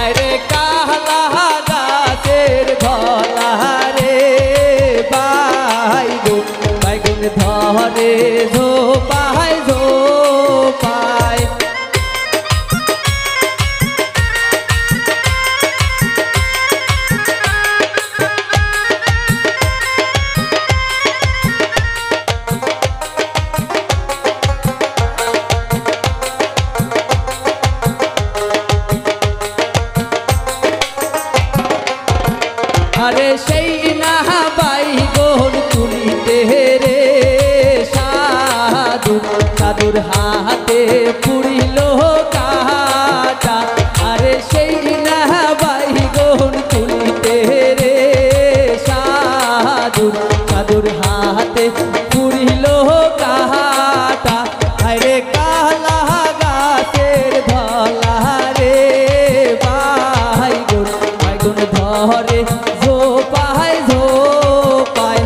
আরে কালা গাছের ধলা রে বাইগুন বাইগুন ধরে ঝোপায় ঝোপায়। আরে সেই না বাইগুন তুলিতে রে সাধু সাধুর হাতে পুরিল কাটা। আরে সেই না বাইগুন তুলিতে রে সাধু সাধুর হাতে পুরিল কাটা। আরে কালা গাছের ধলা রে বাইগুন বাইগুন ধরে ঝোপায় ঝোপায়।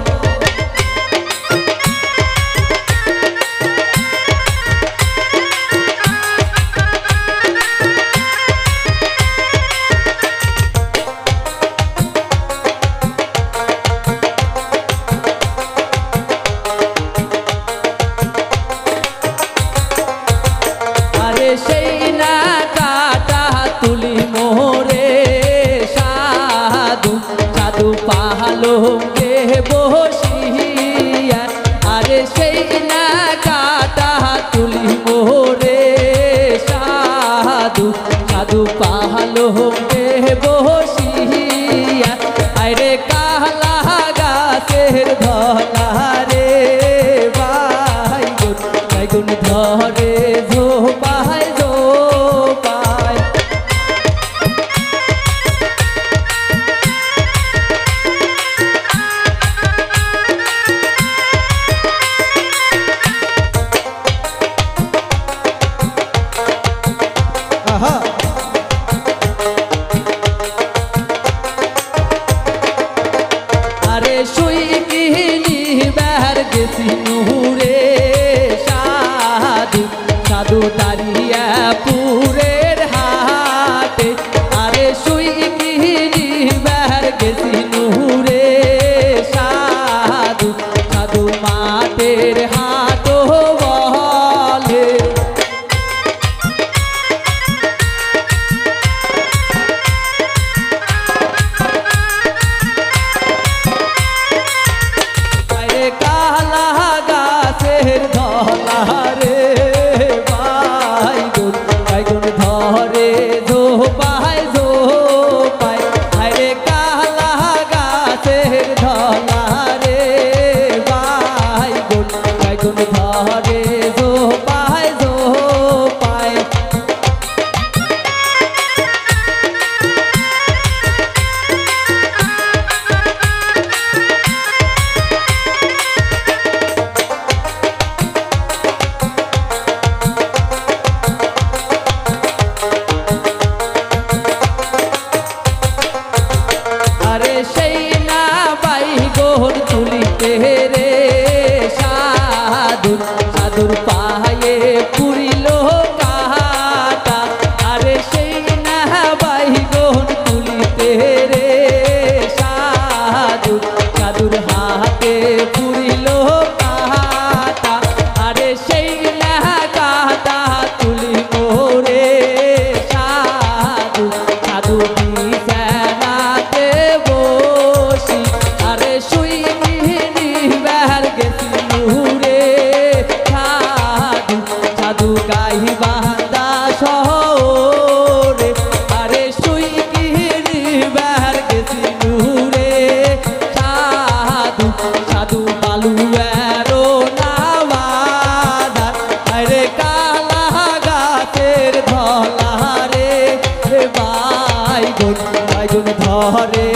আরে সেই না কাটা তুলি মোরে সাধু সাধু পালঙ্কে বসিয়া। আরে সেই না কাটা তুলি মোরে সাধু সাধু পালঙ্কে বসিয়া। আরে কালা গাছের ধলা রে বাইগুন বাইগুন ধরে ঝোপায় ঝোপায়। আরে শুই কিনি বের গেছি নুরে সাধু সাধু দাঁড়িয়া পুরের হাটে। আরে শুই কিনি বের গেছি নুরে সাধু সাধু মাঠের হাট বলে। কালা গাছের ধলা রে বাইগুন বাইগুন ধরে ঝোপায় ঝোপায়। আরে কালা গাছের ধলা রে বাইগুন বাইগুন ধরে ঝোপায় ঝোপায়। আরে সেই না বাইগুন তুলিতে রে সাধু সাধুর পায়ে পুরিল কাটা। আরে সেই না বাইগুন তুলিতে রে সাধু সাধুর হাতে পুরিল কাটা। আরে সেই না কাটা তুলি মোরে সাধু সাধু বিছানাতে বসি। আরে শুই কিনি বের গেছি নুরে সাধু সাধু গাই বান্দা শহরে। আরে শুই কিনি বের গেছি নুরে সাধু সাধু বালুয়ারো নাওয়াদার। আরে কালা গাছের ধলা রে বাইগুন বাইগুন ধরে